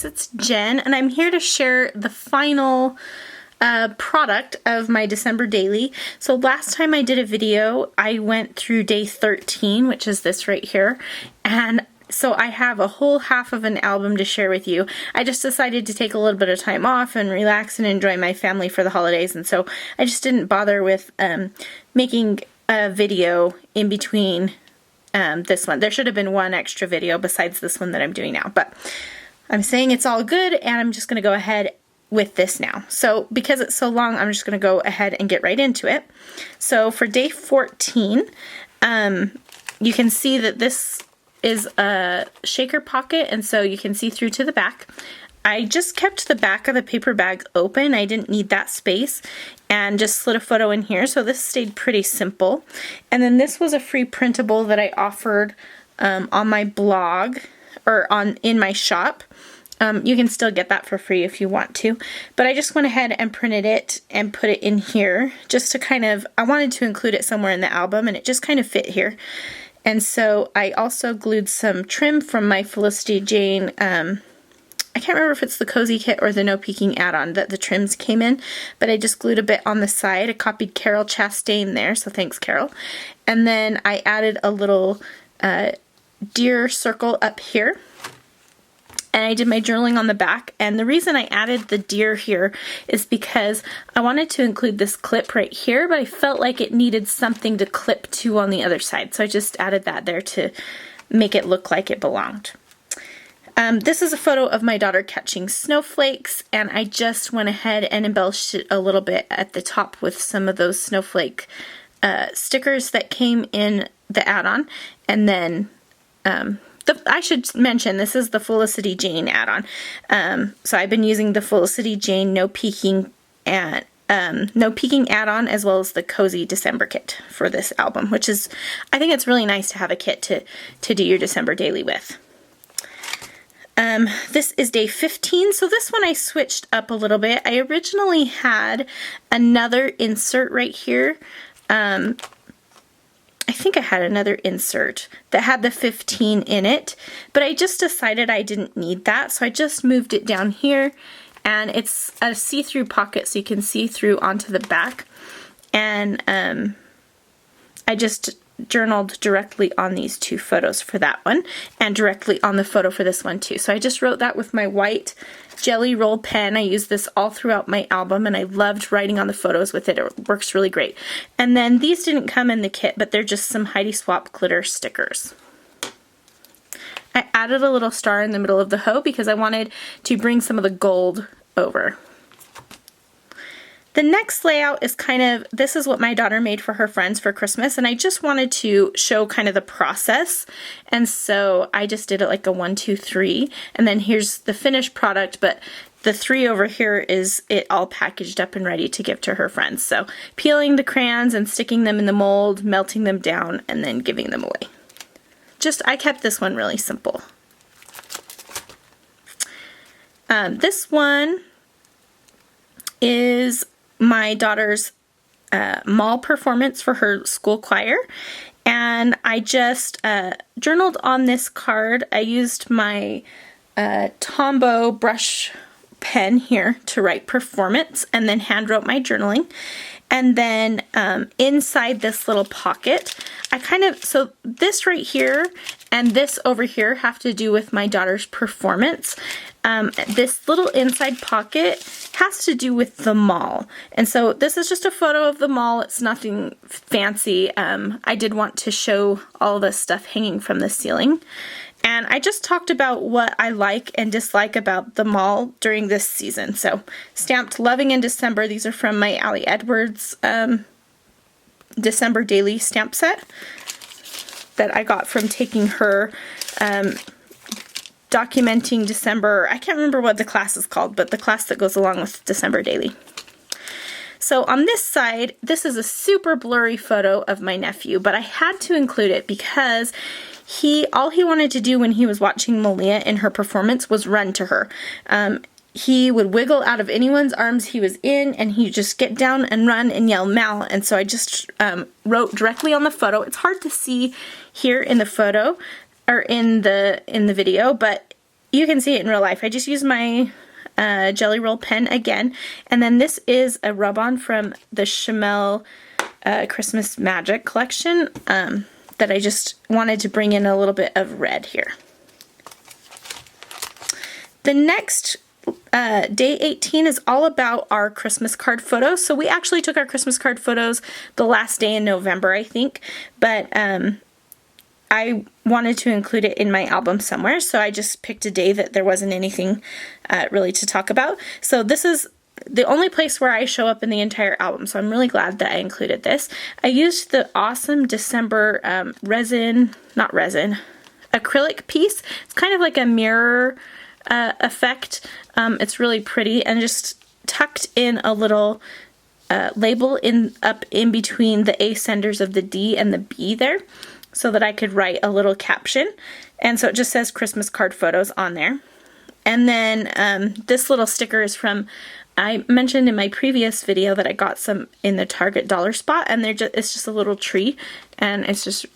guys, it's Jen, and I'm here to share the final product of my December daily. So last time I did a video, I went through day 13, which is this right here, and so I have a whole half of an album to share with you. I just decided to take a little bit of time off and relax and enjoy my family for the holidays, and so I just didn't bother with making a video in between this one. There should have been one extra video besides this one that I'm doing now, but I'm saying it's all good, and I'm just going to go ahead with this now. So because it's so long, I'm just going to go ahead and get right into it. So for day 14, you can see that this is a shaker pocket, and so you can see through to the back. I just kept the back of the paper bag open. I didn't need that space, and just slid a photo in here, so this stayed pretty simple. And then this was a free printable that I offered on my blog, or in my shop. You can still get that for free if you want to, but I just went ahead and printed it and put it in here just to kind of, I wanted to include it somewhere in the album, and it just kind of fit here. And so I also glued some trim from my Felicity Jane, I can't remember if it's the Cozy Kit or the No Peeking add-on that the trims came in, but I just glued a bit on the side. I copied Carol Chastain there, so thanks Carol. And then I added a little deer circle up here. And I did my journaling on the back, and the reason I added the deer here is because I wanted to include this clip right here, but I felt like it needed something to clip to on the other side, so I just added that there to make it look like it belonged. This is a photo of my daughter catching snowflakes, and I just went ahead and embellished it a little bit at the top with some of those snowflake stickers that came in the add-on, and then I should mention, this is the Felicity Jane add-on. So I've been using the Felicity Jane No Peeking add-on, as well as the Cozy December kit for this album, which is, I think it's really nice to have a kit to do your December daily with. This is day 15, so this one I switched up a little bit. I originally had another insert right here. I think I had another insert that had the 15 in it, but I just decided I didn't need that, so I just moved it down here, and it's a see-through pocket so you can see through onto the back, and I just journaled directly on these two photos for that one, and directly on the photo for this one too. So I just wrote that with my white jelly roll pen. I use this all throughout my album, and I loved writing on the photos with it. It works really great. And then these didn't come in the kit, but they're just some Heidi Swap glitter stickers. I added a little star in the middle of the hoe because I wanted to bring some of the gold over. The next layout is kind of, this is what my daughter made for her friends for Christmas, and I just wanted to show kind of the process, and so I just did it like a 1, 2, 3, and then here's the finished product, but the 3 over here is it all packaged up and ready to give to her friends. So peeling the crayons and sticking them in the mold, melting them down, and then giving them away. I kept this one really simple. This one is my daughter's mall performance for her school choir, and I just journaled on this card. I used my Tombow brush pen here to write performance, and then hand wrote my journaling. And then inside this little pocket, so this right here and this over here have to do with my daughter's performance. This little inside pocket has to do with the mall. And so this is just a photo of the mall. It's nothing fancy. I did want to show all this stuff hanging from the ceiling. And I just talked about what I like and dislike about the mall during this season. So stamped Loving in December. These are from my Allie Edwards December daily stamp set that I got from taking her documenting December. I can't remember what the class is called, but the class that goes along with December daily. So on this side, this is a super blurry photo of my nephew, but I had to include it because all he wanted to do when he was watching Malia in her performance was run to her. He would wiggle out of anyone's arms he was in, and he'd just get down and run and yell Mal. And so I just wrote directly on the photo. It's hard to see here in the photo or in the video, but you can see it in real life. I just used my Jelly Roll pen again. And then this is a rub-on from the Chamel Christmas Magic collection that I just wanted to bring in a little bit of red here. The next day 18 is all about our Christmas card photos. So we actually took our Christmas card photos the last day in November, I think, but I wanted to include it in my album somewhere, so I just picked a day that there wasn't anything really to talk about. So this is the only place where I show up in the entire album, so I'm really glad that I included this. I used the awesome December acrylic piece. It's kind of like a mirror effect. It's really pretty, and just tucked in a little label up in between the A centers of the D and the B there, so that I could write a little caption. And so it just says Christmas card photos on there. And then this little sticker is from, I mentioned in my previous video that I got some in the Target dollar spot, and it's just a little tree, and it's just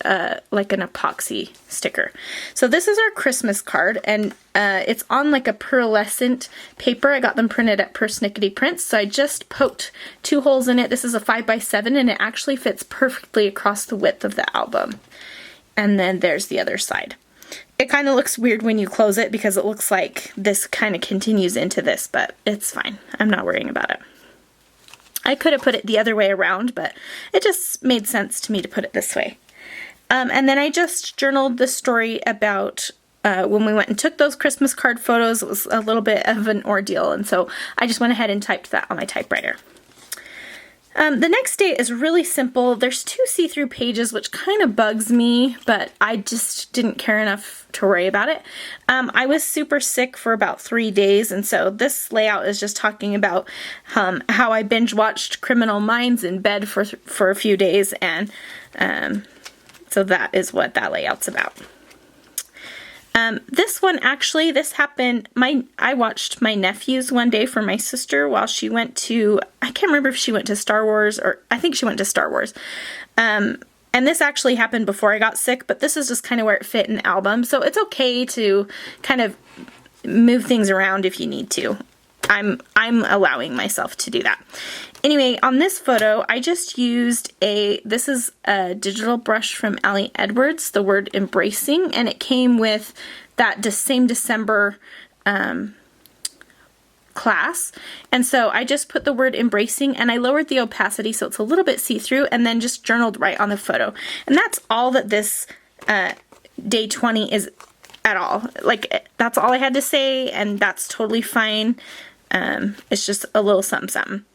like an epoxy sticker. So this is our Christmas card, and it's on like a pearlescent paper. I got them printed at Persnickety Prints, so I just poked 2 holes in it. This is a 5x7, and it actually fits perfectly across the width of the album. And then there's the other side. It kind of looks weird when you close it because it looks like this kind of continues into this, but it's fine. I'm not worrying about it. I could have put it the other way around, but it just made sense to me to put it this way. And then I just journaled the story about when we went and took those Christmas card photos. It was a little bit of an ordeal, and so I just went ahead and typed that on my typewriter. The next day is really simple. There's 2 see-through pages, which kind of bugs me, but I just didn't care enough to worry about it. I was super sick for about 3 days, and so this layout is just talking about how I binge-watched Criminal Minds in bed for a few days, and so that is what that layout's about. This one, actually, this happened, I watched my nephews one day for my sister while she went to, I can't remember if she went to Star Wars, or I think she went to Star Wars. And this actually happened before I got sick, but this is just kind of where it fit in the album. So it's okay to kind of move things around if you need to. I'm allowing myself to do that. Anyway, on this photo, I just used this is a digital brush from Ali Edwards, the word embracing, and it came with that same December class. And so I just put the word embracing, and I lowered the opacity so it's a little bit see-through, and then just journaled right on the photo. And that's all that this day 20 is at all. Like, that's all I had to say, and that's totally fine. It's just a little something something.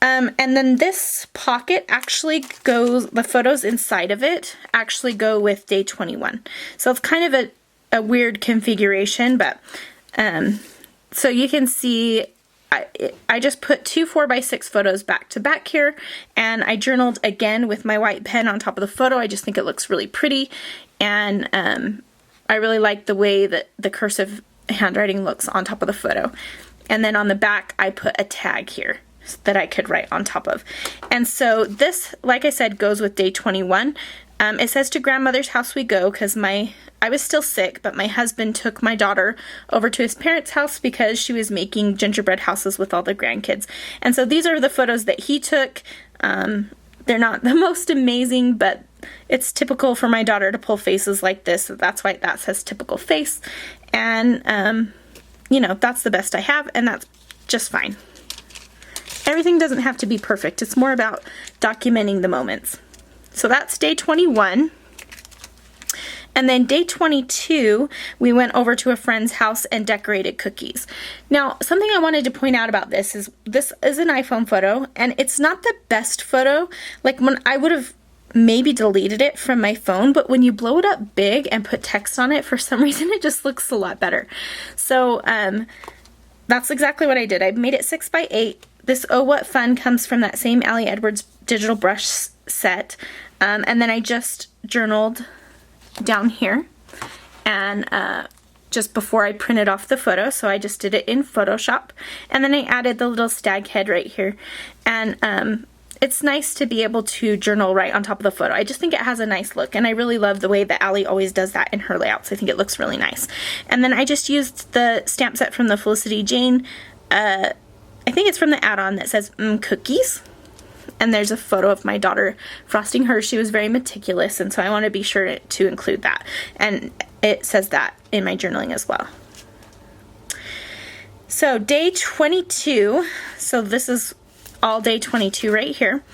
And then this pocket actually goes, the photos inside of it actually go with day 21. So it's kind of a weird configuration, but so you can see I just put 2 4x6 photos back to back here, and I journaled again with my white pen on top of the photo. I just think it looks really pretty, and I really like the way that the cursive handwriting looks on top of the photo. And then on the back, I put a tag here that I could write on top of. And so this, like I said, goes with day 21. It says to grandmother's house we go, because I was still sick, but my husband took my daughter over to his parents' house because she was making gingerbread houses with all the grandkids. And so these are the photos that he took. They're not the most amazing, but it's typical for my daughter to pull faces like this. So that's why that says typical face. And, you know, that's the best I have, and that's just fine. Everything doesn't have to be perfect. It's more about documenting the moments. So that's day 21. And then day 22, we went over to a friend's house and decorated cookies. Now, something I wanted to point out about this is an iPhone photo, and it's not the best photo. Like, when I would have maybe deleted it from my phone, but when you blow it up big and put text on it, for some reason it just looks a lot better. So that's exactly what I did. I made it 6x8. This Oh What Fun comes from that same Ali Edwards digital brush set. And then I just journaled down here, and just before I printed off the photo, so I just did it in Photoshop. And then I added the little stag head right here. And it's nice to be able to journal right on top of the photo. I just think it has a nice look, and I really love the way that Allie always does that in her layouts. I think it looks really nice. And then I just used the stamp set from the Felicity Jane. I think it's from the add-on that says cookies. And there's a photo of my daughter frosting hers. She was very meticulous, and so I want to be sure to include that. And it says that in my journaling as well. So day 22, so this is all day 22 right here.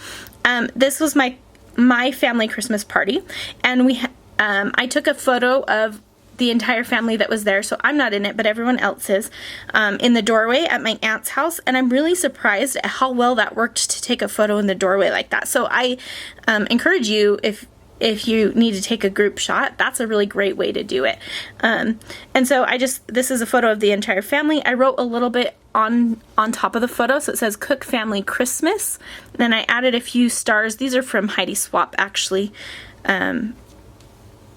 This was my family Christmas party, and I took a photo of the entire family that was there, so I'm not in it, but everyone else is, in the doorway at my aunt's house, and I'm really surprised at how well that worked to take a photo in the doorway like that. So I encourage you, if you need to take a group shot, that's a really great way to do it. And so this is a photo of the entire family. I wrote a little bit on top of the photo, so it says Cook Family Christmas. Then I added a few stars. These are from Heidi Swap, actually,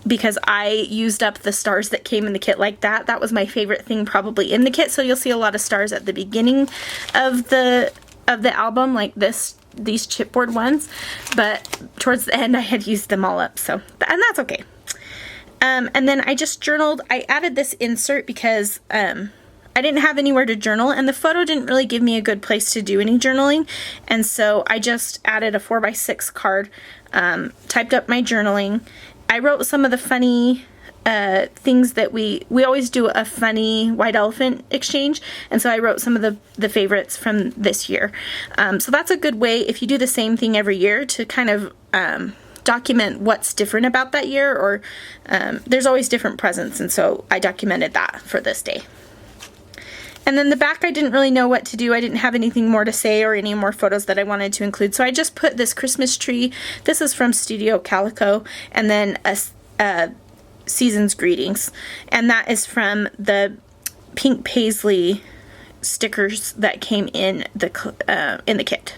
because I used up the stars that came in the kit like that. That was my favorite thing probably in the kit, so you'll see a lot of stars at the beginning of the album, like these chipboard ones, but towards the end I had used them all up, so, and that's okay. And then I just journaled. I added this insert because I didn't have anywhere to journal, and the photo didn't really give me a good place to do any journaling, and so I just added a 4x6 card, typed up my journaling. I wrote some of the funny things that we always do a funny white elephant exchange, and so I wrote some of the favorites from this year. So that's a good way, if you do the same thing every year, to kind of document what's different about that year, or there's always different presents, and so I documented that for this day. And then the back, I didn't really know what to do. I didn't have anything more to say or any more photos that I wanted to include, so I just put this Christmas tree. This is from Studio Calico, and then a Season's Greetings, and that is from the pink paisley stickers that came in the kit.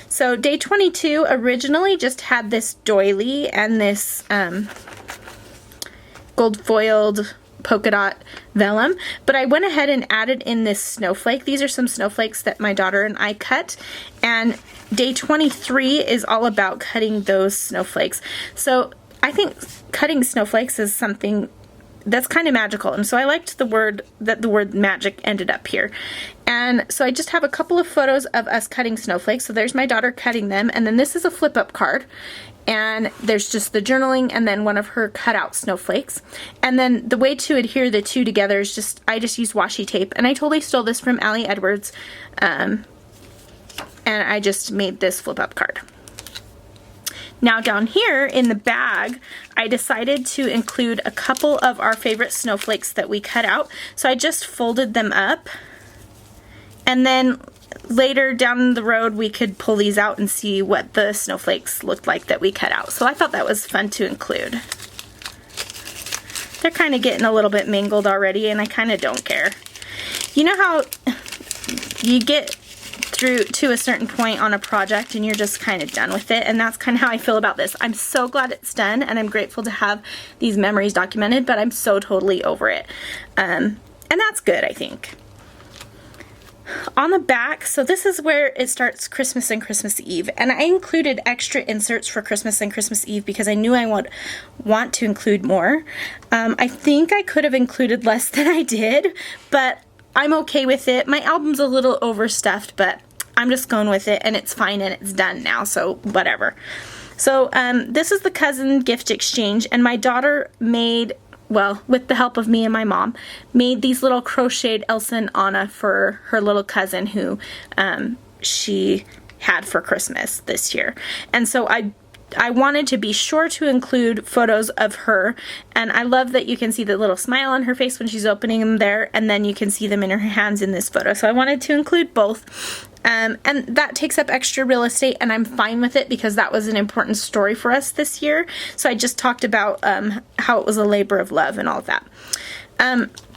So day 22 originally just had this doily and this gold foiled polka dot vellum, but I went ahead and added in this snowflake. These are some snowflakes that my daughter and I cut, and day 23 is all about cutting those snowflakes. So I think cutting snowflakes is something that's kind of magical, and so I liked the word magic ended up here. And so I just have a couple of photos of us cutting snowflakes. So there's my daughter cutting them, and then this is a flip up card, and there's just the journaling and then one of her cutout snowflakes. And then the way to adhere the two together is I just used washi tape, and I totally stole this from Allie Edwards, and I just made this flip up card. Now down here in the bag, I decided to include a couple of our favorite snowflakes that we cut out. So I just folded them up, and then later down the road we could pull these out and see what the snowflakes looked like that we cut out. So I thought that was fun to include. They're kind of getting a little bit mangled already, and I kind of don't care. You know how you get through to a certain point on a project and you're just kind of done with it, and that's kind of how I feel about this. I'm so glad it's done, and I'm grateful to have these memories documented, but I'm so totally over it. And that's good, I think. On the back, so this is where it starts Christmas and Christmas Eve, and I included extra inserts for Christmas and Christmas Eve because I knew I would want to include more. I think I could have included less than I did, but I'm okay with it. My album's a little overstuffed, but I'm just going with it, and it's fine, and it's done now, so whatever. So this is the cousin gift exchange, and my daughter made, well, with the help of me and my mom, made these little crocheted Elsa and Anna for her little cousin who she had for Christmas this year. And so I wanted to be sure to include photos of her, and I love that you can see the little smile on her face when she's opening them there, and then you can see them in her hands in this photo. So I wanted to include both, and that takes up extra real estate, and I'm fine with it because that was an important story for us this year. So I just talked about how it was a labor of love and all of that.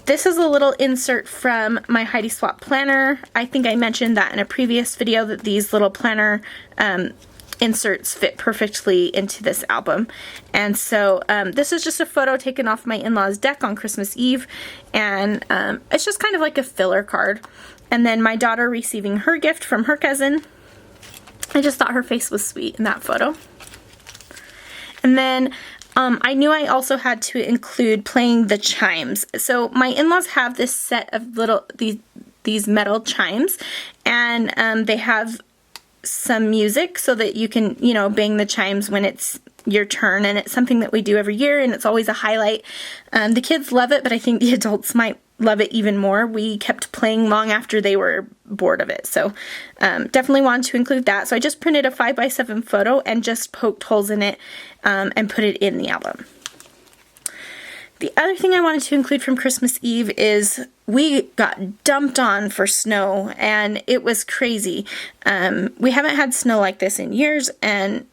This is a little insert from my Heidi Swap planner. I think I mentioned that in a previous video, that these little planner inserts fit perfectly into this album. And so this is just a photo taken off my in-laws deck on Christmas Eve, and it's just kind of like a filler card. And then my daughter receiving her gift from her cousin, I just thought her face was sweet in that photo. And then I knew I also had to include playing the chimes. So my in-laws have this set of these metal chimes, and they have some music so that you can, you know, bang the chimes when it's your turn, and it's something that we do every year, and it's always a highlight. The kids love it, but I think the adults might love it even more. We kept playing long after they were bored of it, so definitely wanted to include that. So I just printed a 5x7 photo and just poked holes in it and put it in the album. The other thing I wanted to include from Christmas Eve is we got dumped on for snow, and it was crazy. We haven't had snow like this in years, and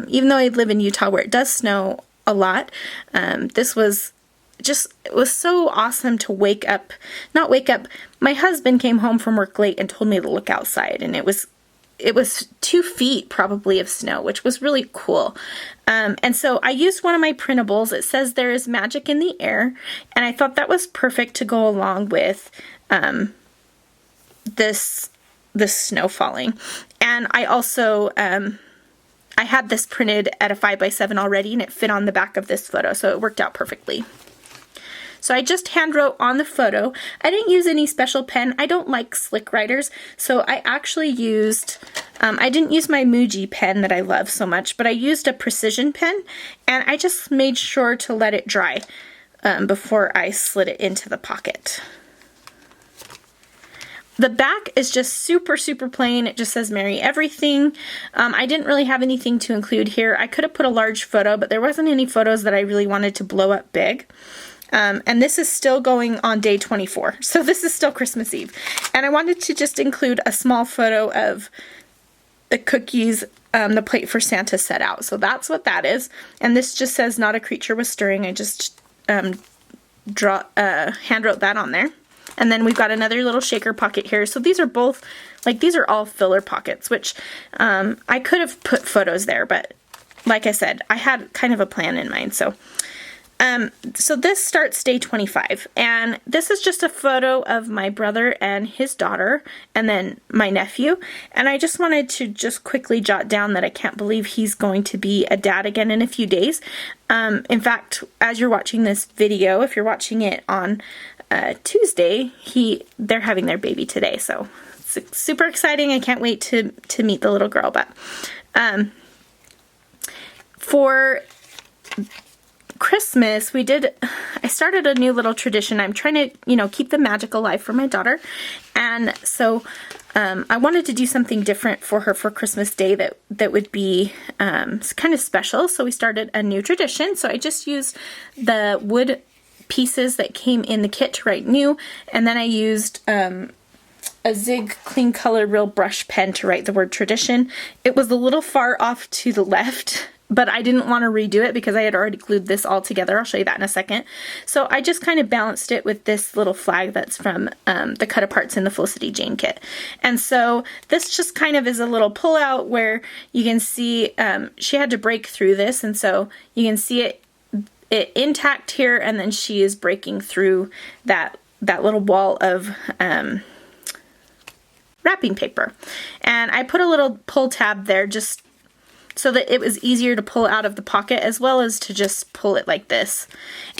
even though I live in Utah where it does snow a lot, this was just, it was so awesome to not wake up, my husband came home from work late and told me to look outside, and it was 2 feet probably of snow, which was really cool. And so I used one of my printables. It says there is magic in the air, and I thought that was perfect to go along with this snow falling. And I also I had this printed at a 5x7 already, and it fit on the back of this photo, so it worked out perfectly. So I just hand wrote on the photo. I didn't use any special pen. I don't like slick writers, so I actually used, I didn't use my Muji pen that I love so much, but I used a precision pen, and I just made sure to let it dry before I slid it into the pocket. The back is just super, super plain. It just says Merry Everything. I didn't really have anything to include here. I could have put a large photo, but there wasn't any photos that I really wanted to blow up big. And this is still going on day 24. So this is still Christmas Eve. And I wanted to just include a small photo of the cookies, the plate for Santa set out. So that's what that is. And this just says not a creature was stirring. I just hand wrote that on there. And then we've got another little shaker pocket here. So these are both, like, these are all filler pockets, which I could have put photos there, but like I said, I had kind of a plan in mind. So this starts day 25, and this is just a photo of my brother and his daughter, and then my nephew. And I just wanted to just quickly jot down that I can't believe he's going to be a dad again in a few days. In fact, as you're watching this video, if you're watching it on Tuesday, they're having their baby today, so it's super exciting. I can't wait to meet the little girl. But for Christmas, I started a new little tradition. I'm trying to, you know, keep the magic alive for my daughter, and so I wanted to do something different for her for Christmas Day that would be kind of special. So we started a new tradition. So I just used the wood pieces that came in the kit to write new, and then I used a Zig Clean Color Real Brush pen to write the word tradition. It was a little far off to the left, but I didn't want to redo it because I had already glued this all together. I'll show you that in a second. So I just kind of balanced it with this little flag that's from the cut aparts in the Felicity Jane kit. And so this just kind of is a little pull out where you can see she had to break through this, and so you can see it intact here, and then she is breaking through that little wall of wrapping paper. And I put a little pull tab there just so that it was easier to pull out of the pocket, as well as to just pull it like this.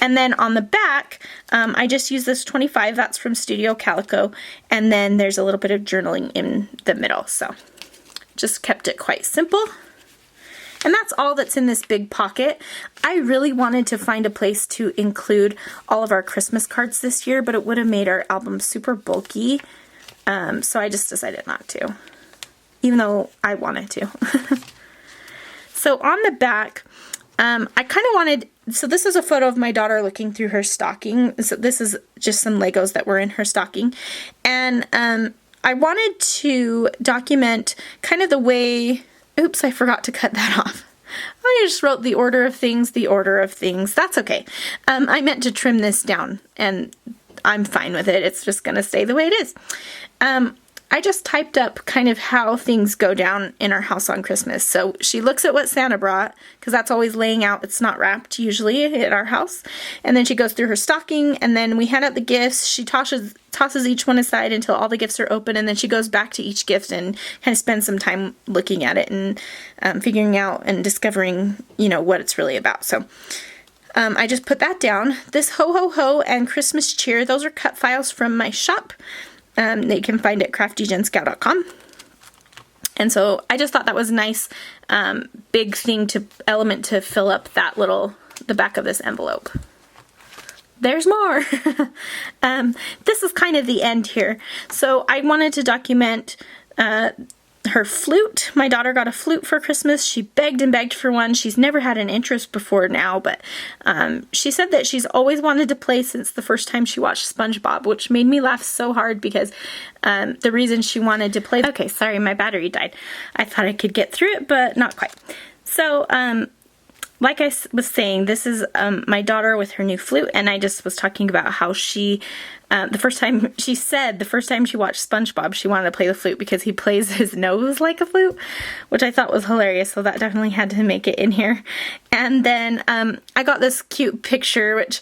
And then on the back, I just used this 25, that's from Studio Calico, and then there's a little bit of journaling in the middle. So just kept it quite simple. And that's all that's in this big pocket. I really wanted to find a place to include all of our Christmas cards this year, but it would have made our album super bulky. So I just decided not to, even though I wanted to. So on the back, I kind of wanted, so this is a photo of my daughter looking through her stocking. So this is just some Legos that were in her stocking. And I wanted to document kind of the way, oops, I forgot to cut that off. I just wrote the order of things. That's okay. I meant to trim this down, and I'm fine with it. It's just going to stay the way it is. I just typed up kind of how things go down in our house on Christmas. So she looks at what Santa brought, because that's always laying out. It's not wrapped usually at our house. And then she goes through her stocking, and then we hand out the gifts. She tosses each one aside until all the gifts are open, and then she goes back to each gift and kind of spends some time looking at it and figuring out and discovering, you know, what it's really about. So I just put that down. This Ho Ho Ho and Christmas Cheer, those are cut files from my shop. They can find at CraftyGenScout.com. And so I just thought that was a nice big element to fill up the back of this envelope. There's more. This is kind of the end here. So I wanted to document her flute. My daughter got a flute for Christmas. She begged and begged for one. She's never had an interest before now, but she said that she's always wanted to play since the first time she watched SpongeBob, which made me laugh so hard because the reason she wanted to play... Okay, sorry, my battery died. I thought I could get through it, but not quite. So, like I was saying, this is my daughter with her new flute, and I just was talking about how she... the first time she watched SpongeBob, she wanted to play the flute because he plays his nose like a flute, which I thought was hilarious, so that definitely had to make it in here. And then I got this cute picture, which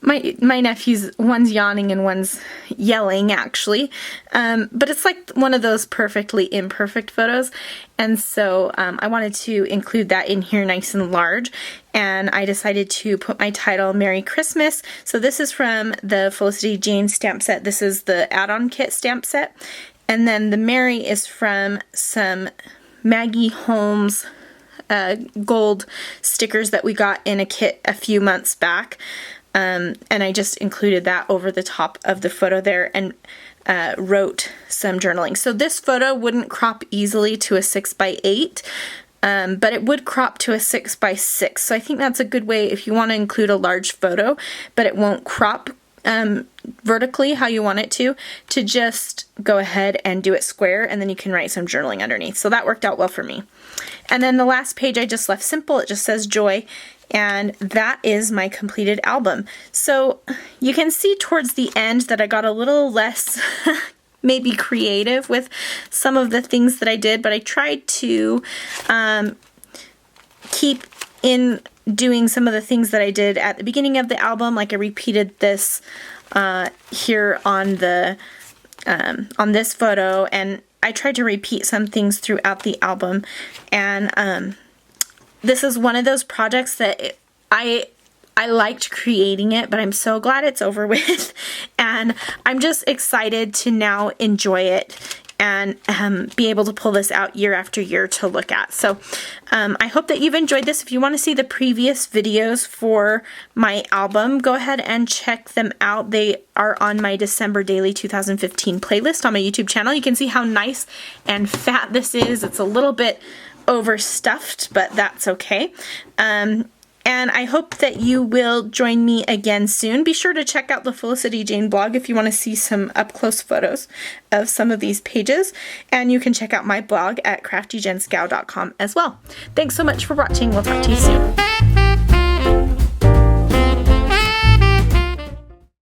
my nephews, one's yawning and one's yelling, actually. But it's like one of those perfectly imperfect photos. And so I wanted to include that in here nice and large. And I decided to put my title, Merry Christmas. So this is from the Felicity Jane stamp set. This is the add-on kit stamp set. And then the Merry is from some Maggie Holmes gold stickers that we got in a kit a few months back. And I just included that over the top of the photo there and wrote some journaling. So this photo wouldn't crop easily to a 6x8, but it would crop to a 6x6. So I think that's a good way if you want to include a large photo, but it won't crop vertically how you want it to just go ahead and do it square, and then you can write some journaling underneath. So that worked out well for me. And then the last page I just left simple. It just says joy. And that is my completed album. So you can see towards the end that I got a little less maybe creative with some of the things that I did, but I tried to keep in doing some of the things that I did at the beginning of the album. Like I repeated this here on this photo, and I tried to repeat some things throughout the album. And this is one of those projects that I liked creating it, but I'm so glad it's over with. And I'm just excited to now enjoy it and be able to pull this out year after year to look at. So I hope that you've enjoyed this. If you want to see the previous videos for my album, go ahead and check them out. They are on my December Daily 2015 playlist on my YouTube channel. You can see how nice and fat this is. It's a little bit overstuffed, but that's okay. And I hope that you will join me again soon. Be sure to check out the Felicity Jane blog if you want to see some up-close photos of some of these pages. And you can check out my blog at CraftyGenScout.com as well. Thanks so much for watching. We'll talk to you soon.